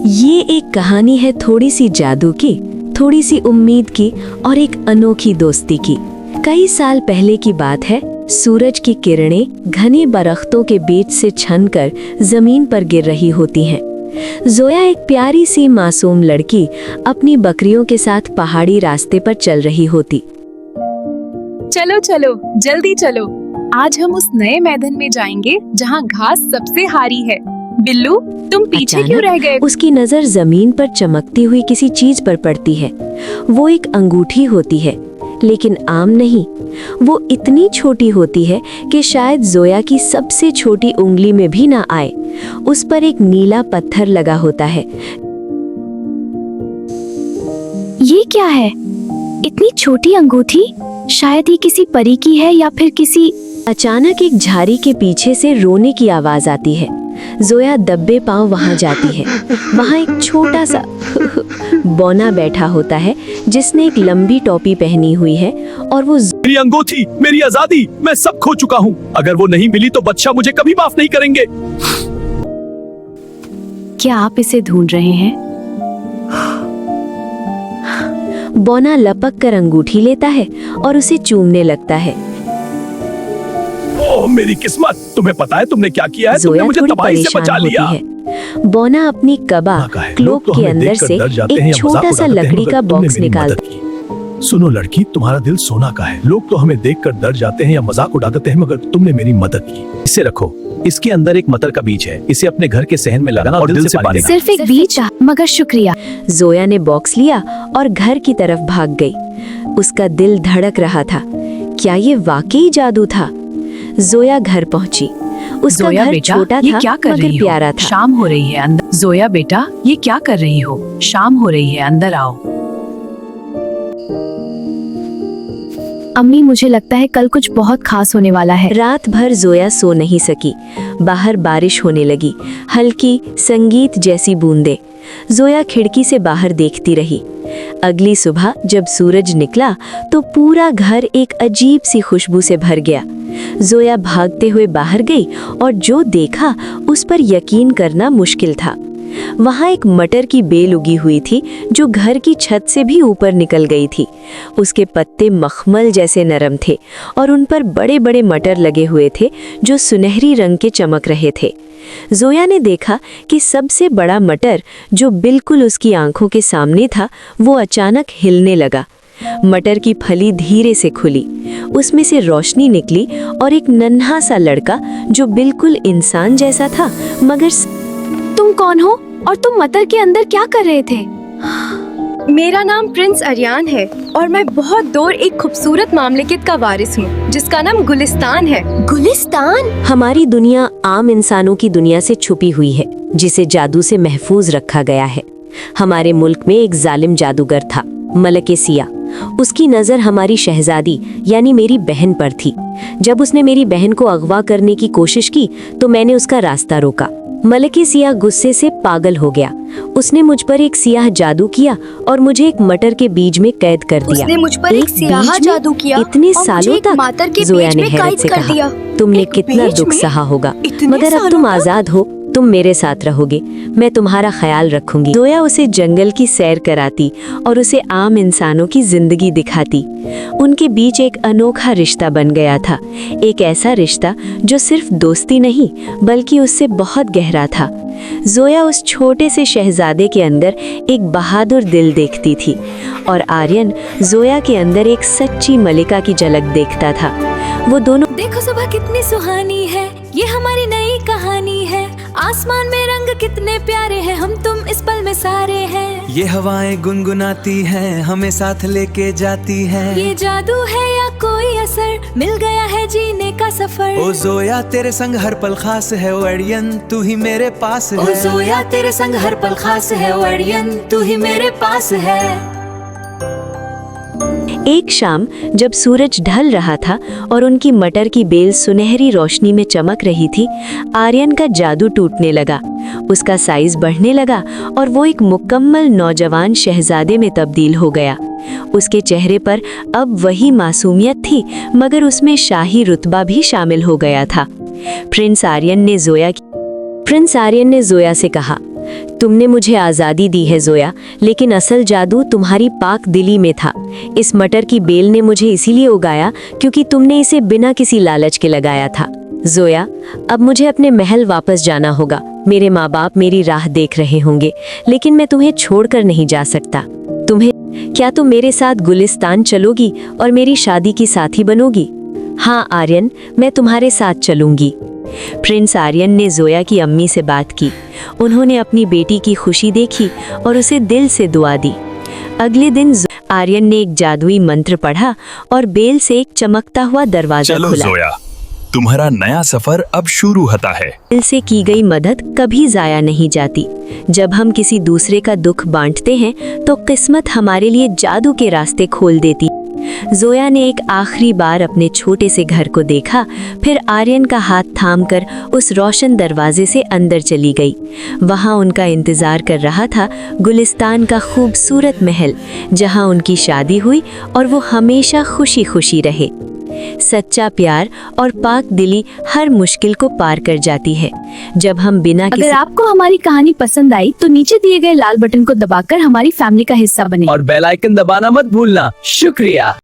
ये एक कहानी है थोड़ी सी जादू की, थोड़ी सी उम्मीद की और एक अनोखी दोस्ती की। कई साल पहले की बात है। सूरज की किरणें घने दरख्तों के बीच से छनकर जमीन पर गिर रही होती हैं। जोया एक प्यारी सी मासूम लड़की अपनी बकरियों के साथ पहाड़ी रास्ते पर चल रही होती। चलो चलो जल्दी चलो, आज हम उस नए मैदान में जाएंगे जहाँ घास सबसे हारी है। बिल्लू, तुम पीछे क्यों रह गए? उसकी नजर जमीन पर चमकती हुई किसी चीज पर पड़ती है। वो एक अंगूठी होती है, लेकिन आम नहीं। वो इतनी छोटी होती है कि शायद जोया की सबसे छोटी उंगली में भी ना आए। उस पर एक नीला पत्थर लगा होता है। ये क्या है? इतनी छोटी अंगूठी? शायद ये किसी परी की है या फिर किसी। अचानक एक झाड़ी के पीछे से रोने की आवाज आती है। जोया दब्बे पांव वहां जाती है। वहां एक छोटा सा बौना बैठा होता है, जिसने एक लंबी टोपी पहनी हुई है और वो मेरी अंगूठी, मेरी आजादी, मैं सब खो चुका हूँ। अगर वो नहीं मिली तो बादशाह मुझे कभी माफ नहीं करेंगे। क्या आप इसे ढूंढ रहे हैं? बौना लपक कर अंगूठी लेता है और उसे चूमने लगता है। ओह मेरी किस्मत, तुम्हें पता है तुमने क्या किया है? तुमने मुझे तबाही से बचा लिया। बौना अपनी कबा क्लोक के अंदर से एक छोटा सा लकड़ी का बॉक्स निकालती। सुनो लड़की, तुम्हारा दिल सोना का है। लोग तो हमें देखकर डर जाते हैं या मजाक उड़ाते हैं, मगर तुमने मेरी मदद की। इसे रखो, इसके अंदर एक मटर का बीज है। इसे अपने घर के सहन में लगाना और दिल से पानी। सिर्फ एक बीज, मगर शुक्रिया। जोया ने बॉक्स लिया और घर की तरफ भाग गई। उसका दिल धड़क रहा था। क्या ये वाकई जादू था? जोया घर पहुंची। उसका घर छोटा था, मगर प्यारा था। शाम हो रही है, अंदर। जोया बेटा, ये क्या कर रही हो? शाम हो रही है, अंदर आओ। अम्मी, मुझे लगता है कल कुछ बहुत खास होने वाला है। रात भर जोया सो नहीं सकी। बाहर बारिश होने लगी, हल्की संगीत जैसी बूंदें। जोया खिड़की से बाहर देखती रही। अगली सुबह जब सूरज निकला तो पूरा घर एक अजीब सी खुशबू से भर गया। जोया भागते हुए बाहर गई और जो देखा उस पर यकीन करना मुश्किल था। वहाँ एक मटर की बेल उगी हुई थी जो घर की छत से भी ऊपर निकल गई थी। उसके पत्ते मखमल जैसे नरम थे और उन पर बड़े बड़े मटर लगे हुए थे जो सुनहरी रंग के चमक रहे थे। जोया ने देखा कि सबसे बड़ा मटर, जो बिल्कुल उसकी आंखों के सामने था, वो अचानक हिलने लगा। मटर की फली धीरे से खुली, उसमें से रोशनी निकली और एक नन्हा सा लड़का, जो बिल्कुल इंसान जैसा था मगर। तुम कौन हो और तुम मटर के अंदर क्या कर रहे थे? मेरा नाम प्रिंस अरियान है और मैं बहुत दूर एक खूबसूरत मामलिकत का वारिस हूँ जिसका नाम गुलिस्तान है। गुलिस्तान? हमारी दुनिया आम इंसानों की दुनिया से छुपी हुई है, जिसे जादू से महफूज रखा गया है। हमारे मुल्क में एक जालिम जादूगर था, मलके सिया। उसकी नजर हमारी शहजादी यानी मेरी बहन पर थी। जब उसने मेरी बहन को अगवा करने की कोशिश की तो मैंने उसका रास्ता रोका। मलके सिया गुस्से से पागल हो गया। उसने मुझ पर एक सियाह जादू किया और मुझे एक मटर के बीज में कैद कर दिया। उसने मुझ पर एक सियाह जादू किया इतने सालों तक? जोया ने हैरत से कहा, तुमने कितना दुख सहा होगा, मगर अब तुम आजाद हो। तुम मेरे साथ रहोगे, मैं तुम्हारा ख्याल रखूंगी। जोया उसे जंगल की सैर कराती और उसे आम इंसानों की जिंदगी दिखाती। उनके बीच एक अनोखा रिश्ता बन गया था, एक ऐसा रिश्ता जो सिर्फ दोस्ती नहीं बल्कि उससे बहुत गहरा था। जोया उस छोटे से शहजादे के अंदर एक बहादुर दिल देखती थी और आर्यन जोया के अंदर एक सच्ची मलिका की झलक देखता था। वो दोनों। देखो सुबह कितनी सुहानी है, ये हमारी नई कहानी है। आसमान में रंग कितने प्यारे हैं, हम तुम इस पल में सारे हैं। ये हवाएं गुनगुनाती हैं, हमें साथ लेके जाती हैं। ये जादू है या कोई असर, मिल गया है जीने का सफर। ओ जोया तेरे संग हर पल खास है, ओ अड़ियन तू ही मेरे पास है। ओ जोया तेरे संग हर पल खास है, ओ अड़ियन तू ही मेरे पास है। एक शाम जब सूरज ढल रहा था और उनकी मटर की बेल सुनहरी रोशनी में चमक रही थी, आर्यन का जादू टूटने लगा। उसका साइज बढ़ने लगा और वो एक मुकम्मल नौजवान शहजादे में तब्दील हो गया। उसके चेहरे पर अब वही मासूमियत थी, मगर उसमें शाही रुतबा भी शामिल हो गया था। प्रिंस आर्यन ने जोया से कहा, तुमने मुझे आज़ादी दी है जोया, लेकिन असल जादू तुम्हारी पाक दिली में था। इस मटर की बेल ने मुझे इसीलिए उगाया क्योंकि तुमने इसे बिना किसी लालच के लगाया था। जोया, अब मुझे अपने महल वापस जाना होगा। मेरे माँ बाप मेरी राह देख रहे होंगे, लेकिन मैं तुम्हें छोड़कर नहीं जा सकता। क्या तुम मेरे साथ गुलिस्तान चलोगी और मेरी शादी की साथी बनोगी? हाँ आर्यन, मैं तुम्हारे साथ चलूंगी। प्रिंस आर्यन ने जोया की अम्मी से बात की। उन्होंने अपनी बेटी की खुशी देखी और उसे दिल से दुआ दी। अगले दिन आर्यन ने एक जादुई मंत्र पढ़ा और बेल से एक चमकता हुआ दरवाजा चलो खुला। जोया, तुम्हारा नया सफर अब शुरू होता है। दिल से की गई मदद कभी जाया नहीं जाती। जब हम किसी दूसरे का दुख बांटते हैं तो किस्मत हमारे लिए जादू के रास्ते खोल देती। जोया ने एक आखिरी बार अपने छोटे से घर को देखा, फिर आर्यन का हाथ थामकर उस रोशन दरवाजे से अंदर चली गई। वहां उनका इंतजार कर रहा था गुलिस्तान का खूबसूरत महल, जहां उनकी शादी हुई और वो हमेशा खुशी खुशी रहे। सच्चा प्यार और पाक दिली हर मुश्किल को पार कर जाती है। जब हम बिना अगर किसी आपको हमारी कहानी पसंद आई तो नीचे दिए गए लाल बटन को दबाकर हमारी फैमिली का हिस्सा बने। और बेल आइकन दबाना मत भूलना। शुक्रिया।